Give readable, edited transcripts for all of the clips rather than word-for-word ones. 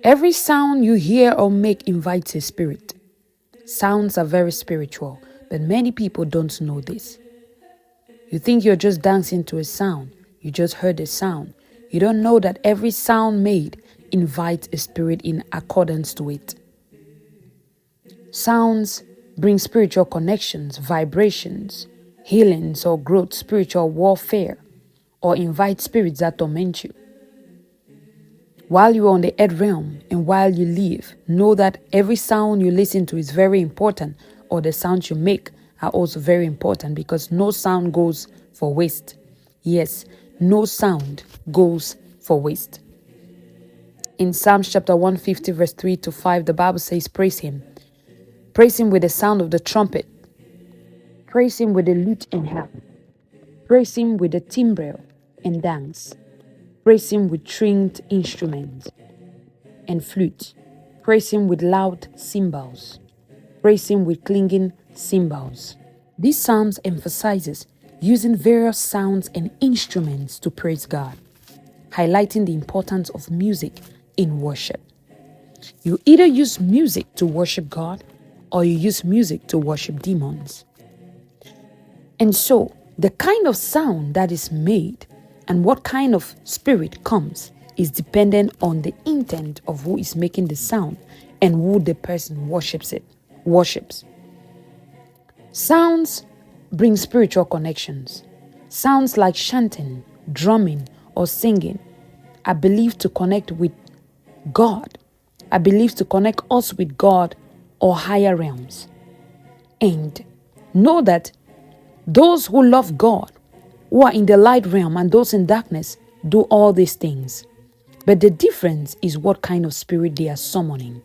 Every sound you hear or make invites a spirit. Sounds are very spiritual, but many people don't know this. You think you're just dancing to a sound. You just heard a sound. You don't know that every sound made invites a spirit in accordance to it. Sounds bring spiritual connections, vibrations, healings or growth, spiritual warfare, or invite spirits that torment you. While you're on the earth realm and while you live, know that every sound you listen to is very important, or the sounds you make are also very important, because no sound goes for waste. Yes, no sound goes for waste. In Psalms chapter 150 verse 3 to 5, the Bible says, praise him. Praise him with the sound of the trumpet. Praise him with the lute and harp. Praise him with the timbrel and dance. Praise him with stringed instruments and flute. Praise him with loud cymbals. Praise him with clanging cymbals. This psalm emphasizes using various sounds and instruments to praise God, highlighting the importance of music in worship. You either use music to worship God or you use music to worship demons. And so, the kind of sound that is made and what kind of spirit comes is dependent on the intent of who is making the sound and who the person worships. Sounds bring spiritual connections. Sounds like chanting, drumming, or singing are believed to connect with God, are believed to connect us with God or higher realms. And know that those who love God, who are in the light realm, and those in darkness do all these things. But the difference is what kind of spirit they are summoning.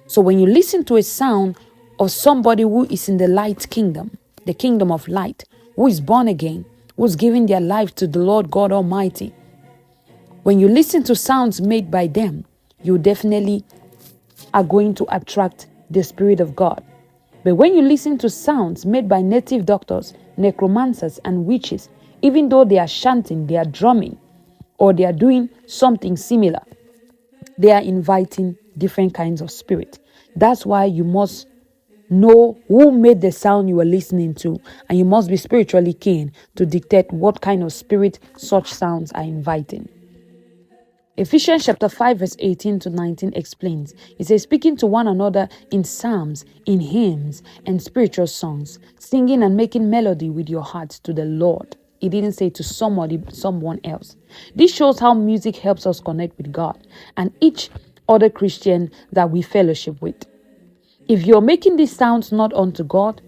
So when you listen to a sound of somebody who is in the light kingdom, the kingdom of light, who is born again, who's giving their life to the Lord God Almighty, when you listen to sounds made by them, you definitely are going to attract the Spirit of God. But when you listen to sounds made by native doctors, necromancers, and witches, even though they are chanting, they are drumming, or they are doing something similar, they are inviting different kinds of spirit. That's why you must know who made the sound you are listening to, and you must be spiritually keen to detect what kind of spirit such sounds are inviting. Ephesians chapter 5 verse 18 to 19 explains. It says, speaking to one another in psalms, in hymns, and spiritual songs, singing and making melody with your hearts to the Lord. It didn't say to someone else. This shows how music helps us connect with God and each other Christian that we fellowship with. If you're making these sounds not unto God,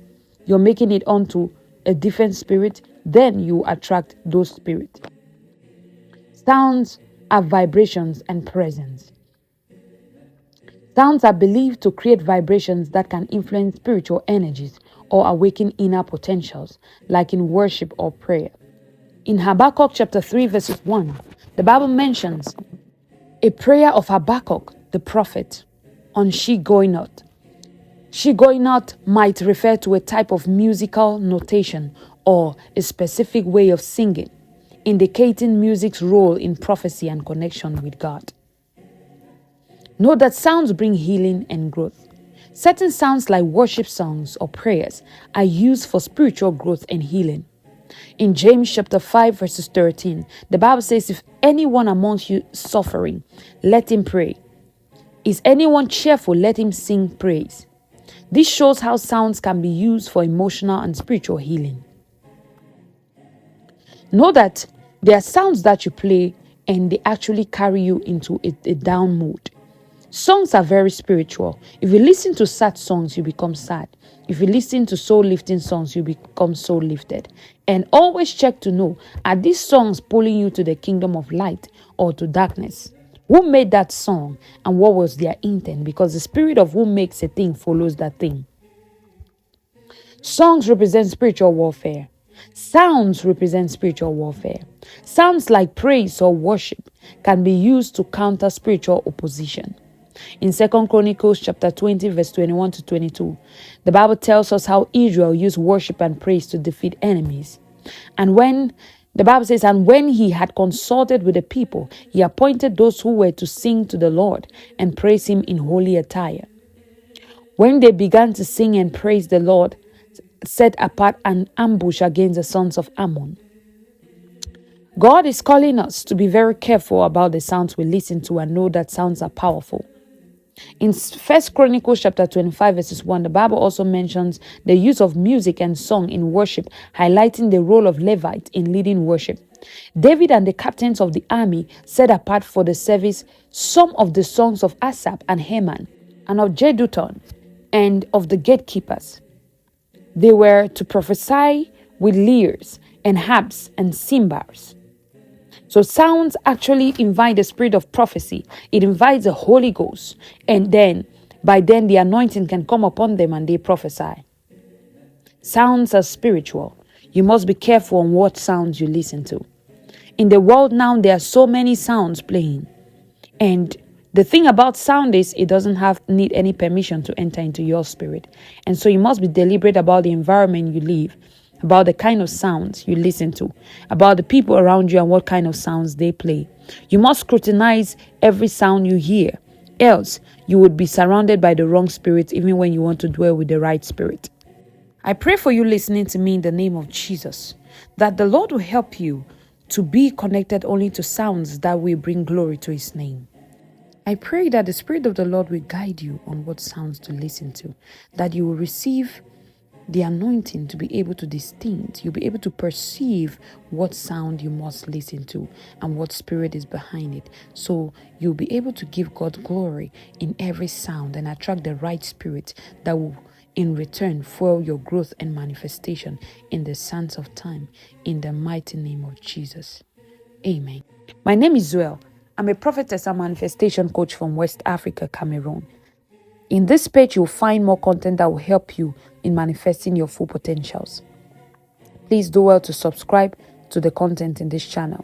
you're making it unto a different spirit, then you attract those spirits. Sounds are vibrations and presence. Sounds are believed to create vibrations that can influence spiritual energies or awaken inner potentials, like in worship or prayer. In Habakkuk chapter 3 verses 1, the Bible mentions a prayer of Habakkuk the prophet on She-Goy-Not. She-Goy-Not might refer to a type of musical notation or a specific way of singing, indicating music's role in prophecy and connection with God. Know that sounds bring healing and growth. Certain sounds like worship songs or prayers are used for spiritual growth and healing. In James chapter 5 verses 13, the Bible says, if anyone amongst you suffering, let him pray. Is anyone cheerful, let him sing praise. This shows how sounds can be used for emotional and spiritual healing. Know that there are sounds that you play and they actually carry you into a down mood. Songs are very spiritual. If you listen to sad songs, you become sad. If you listen to soul-lifting songs, you become soul-lifted. And always check to know, are these songs pulling you to the kingdom of light or to darkness? Who made that song and what was their intent? Because the spirit of who makes a thing follows that thing. Songs represent spiritual warfare. Sounds represent spiritual warfare. Sounds like praise or worship can be used to counter spiritual opposition. In 2 Chronicles chapter 20 verse 21 to 22, the Bible tells us how Israel used worship and praise to defeat enemies. And when The Bible says, and when he had consulted with the people, he appointed those who were to sing to the Lord and praise him in holy attire. When they began to sing and praise the Lord, set apart an ambush against the sons of Ammon. God is calling us to be very careful about the sounds we listen to and know that sounds are powerful. In 1 Chronicles chapter 25 verses 1, the Bible also mentions the use of music and song in worship, highlighting the role of Levites in leading worship. David and the captains of the army set apart for the service some of the songs of Asaph and Heman, and of Jeduthun, and of the gatekeepers. They were to prophesy with lyres and harps and cymbals. So sounds actually invite the spirit of prophecy. It invites the Holy Ghost. And then, by then, the anointing can come upon them and they prophesy. Sounds are spiritual. You must be careful on what sounds you listen to. In the world now, there are so many sounds playing. And the thing about sound is it doesn't need any permission to enter into your spirit. And so you must be deliberate about the environment you live, about the kind of sounds you listen to, about the people around you and what kind of sounds they play. You must scrutinize every sound you hear, else you would be surrounded by the wrong spirits even when you want to dwell with the right spirit. I pray for you listening to me in the name of Jesus, that the Lord will help you to be connected only to sounds that will bring glory to his name. I pray that the Spirit of the Lord will guide you on what sounds to listen to, that you will receive the anointing to be able to distinct. You'll be able to perceive what sound you must listen to and what spirit is behind it. So you'll be able to give God glory in every sound and attract the right spirit that will in return fuel your growth and manifestation in the sands of time, in the mighty name of Jesus. Amen. My name is Zoelle. I'm a prophetess and manifestation coach from West Africa, Cameroon. In this page, you'll find more content that will help you in manifesting your full potentials. Please do well to subscribe to the content in this channel.